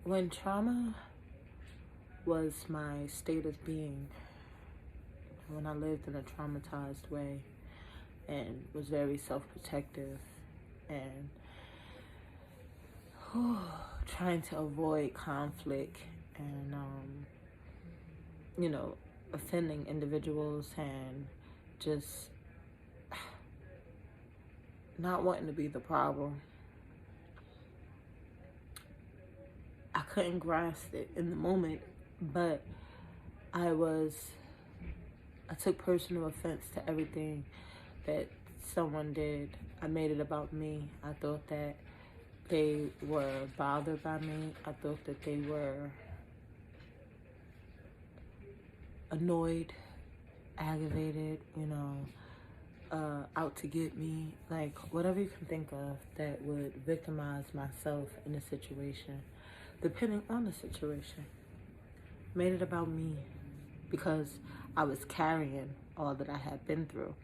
When trauma was my state of being, when I lived in a traumatized way and was very self-protective and trying to avoid conflict and, offending individuals and just not wanting to be the problem. I couldn't grasp it in the moment, but I took personal offense to everything that someone did. I made it about me. I thought that they were bothered by me. I thought that they were annoyed, aggravated, out to get me. Like, whatever you can think of that would victimize myself in a situation, depending on the situation. Made it about me because I was carrying all that I had been through,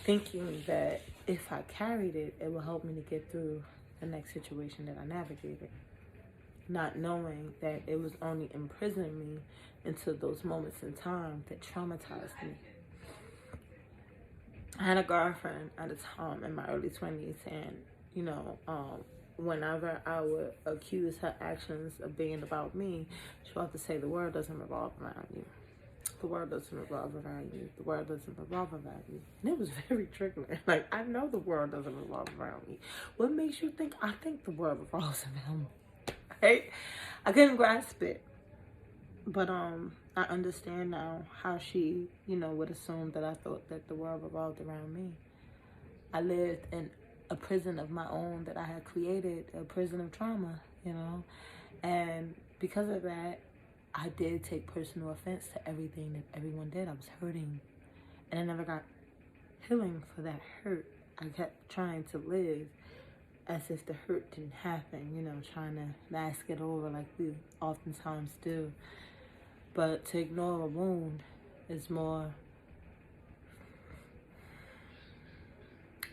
thinking that if I carried it, it would help me to get through the next situation that I navigated, not knowing that it was only imprisoning me into those moments in time that traumatized me. I had a girlfriend at a time in my early 20s, and, whenever I would accuse her actions of being about me, she would have to say, the world doesn't revolve around you. The world doesn't revolve around you. The world doesn't revolve around you. And it was very triggering. Like, I know the world doesn't revolve around me. What makes you think I think the world revolves around me? Right? I couldn't grasp it. But I understand now how she, would assume that I thought that the world revolved around me. I lived in a prison of my own that I had created, a prison of trauma, and because of that, I did take personal offense to everything that everyone did. I was hurting, and I never got healing for that hurt. I kept trying to live as if the hurt didn't happen, trying to mask it over like we oftentimes do. But to ignore a wound is more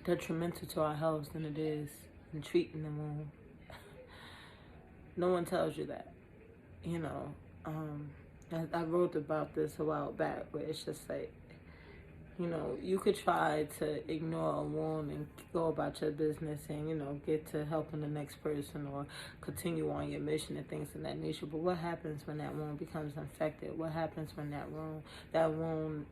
detrimental to our health than it is in treating the wound. No one tells you that, I wrote about this a while back, where it's just like, you could try to ignore a wound and go about your business and, get to helping the next person or continue on your mission and things of that nature. But what happens when that wound becomes infected? What happens when that wound,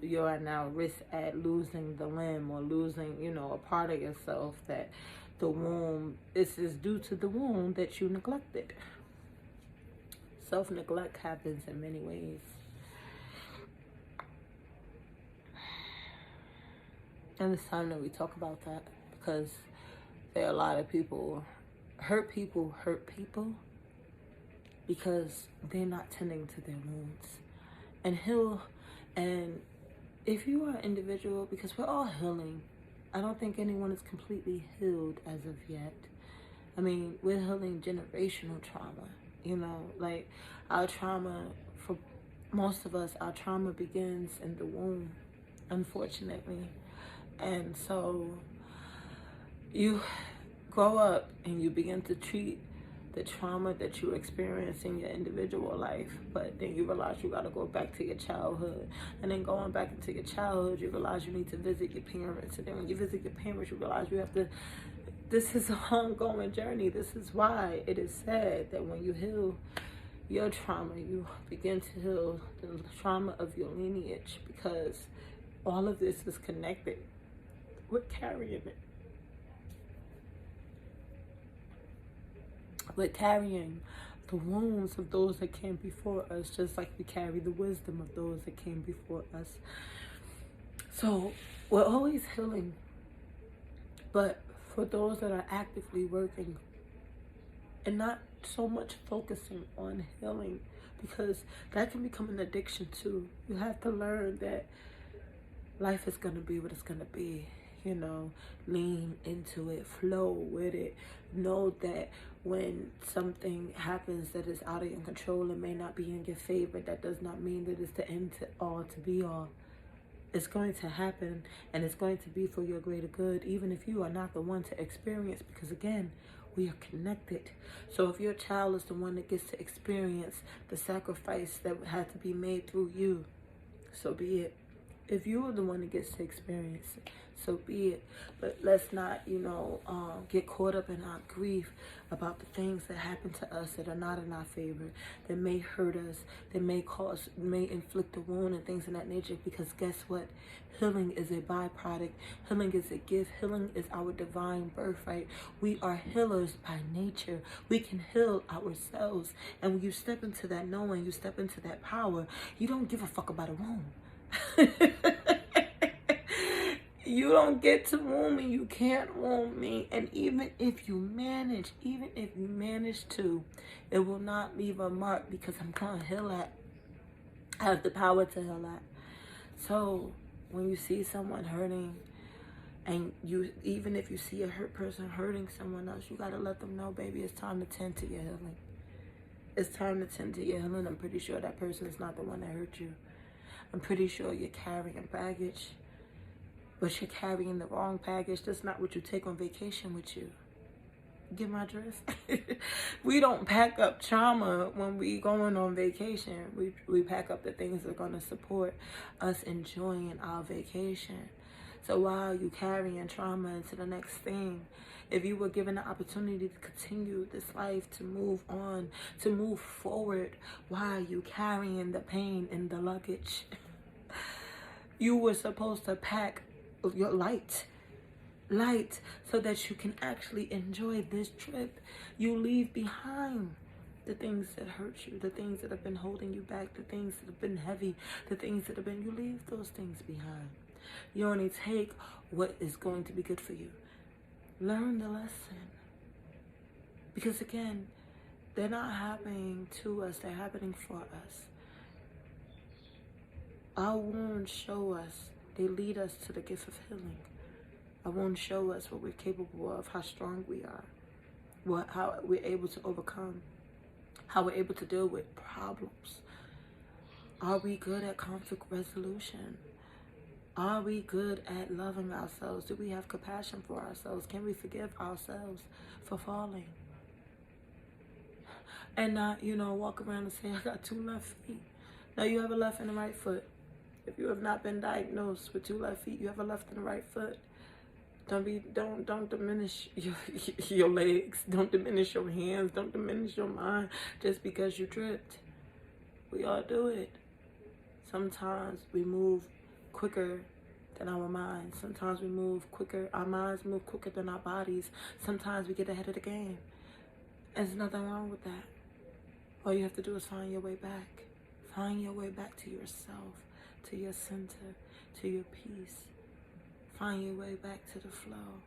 you're at now risk at losing the limb or losing, a part of yourself that the wound, this is due to the wound that you neglected. Self-neglect happens in many ways. And it's time that we talk about that, because there are a lot of people hurt people because they're not tending to their wounds and heal. And if you are an individual, because we're all healing, I don't think anyone is completely healed as of yet. I mean, we're healing generational trauma, like our trauma, for most of us, our trauma begins in the womb, unfortunately. And so you grow up and you begin to treat the trauma that you experience in your individual life, but then you realize you got to go back to your childhood. And then going back into your childhood, you realize you need to visit your parents. And then when you visit your parents, you realize you have to, this is an ongoing journey. This is why it is said that when you heal your trauma, you begin to heal the trauma of your lineage, because all of this is connected. We're carrying it. We're carrying the wounds of those that came before us, just like we carry the wisdom of those that came before us. So we're always healing. But for those that are actively working and not so much focusing on healing, because that can become an addiction too. You have to learn that life is going to be what it's going to be. Lean into it, flow with it. Know that when something happens that is out of your control and may not be in your favor, that does not mean that it's the end to all, to be all. It's going to happen, and it's going to be for your greater good, even if you are not the one to experience, because again, We are connected. So if your child is the one that gets to experience the sacrifice that had to be made through you, so be it. If you're the one that gets to experience it, so be it. But let's not, get caught up in our grief about the things that happen to us that are not in our favor, that may hurt us, that may inflict a wound and things of that nature. Because guess what? Healing is a byproduct. Healing is a gift. Healing is our divine birthright. We are healers by nature. We can heal ourselves. And when you step into that knowing, you step into that power, you don't give a fuck about a wound. You don't get to wound me. You can't wound me. And even if you manage to, it will not leave a mark, because I'm going to heal that. I have the power to heal that. So when you see someone hurting, and even if you see a hurt person hurting someone else, you got to let them know, baby, it's time to tend to your healing. It's time to tend to your healing. I'm pretty sure that person is not the one that hurt you. I'm pretty sure you're carrying baggage, but you're carrying the wrong baggage. That's not what you take on vacation with you. Get my drift? We don't pack up trauma when we going on vacation. We pack up the things that are going to support us enjoying our vacation. So while you carrying trauma into the next thing, if you were given the opportunity to continue this life, to move on, to move forward, why are you carrying the pain in the luggage? You were supposed to pack your light, so that you can actually enjoy this trip. You leave behind the things that hurt you, the things that have been holding you back, the things that have been heavy, the things that have been, you leave those things behind. You only take what is going to be good for you. Learn the lesson. Because again, they're not happening to us, they're happening for us. Our wounds show us, they lead us to the gift of healing. Our wounds show us what we're capable of, how strong we are, how we're able to overcome, how we're able to deal with problems. Are we good at conflict resolution? Are we good at loving ourselves? Do we have compassion for ourselves? Can we forgive ourselves for falling? And not, walk around and say, I got 2 left feet. No, you have a left and a right foot. If you have not been diagnosed with 2 left feet, you have a left and a right foot. Don't diminish your legs. Don't diminish your hands. Don't diminish your mind just because you tripped. We all do it. Sometimes we move quicker than our minds. Sometimes we move quicker. Our minds move quicker than our bodies. Sometimes we get ahead of the game. There's nothing wrong with that. All you have to do is find your way back. Find your way back to yourself, to your center, to your peace. Find your way back to the flow.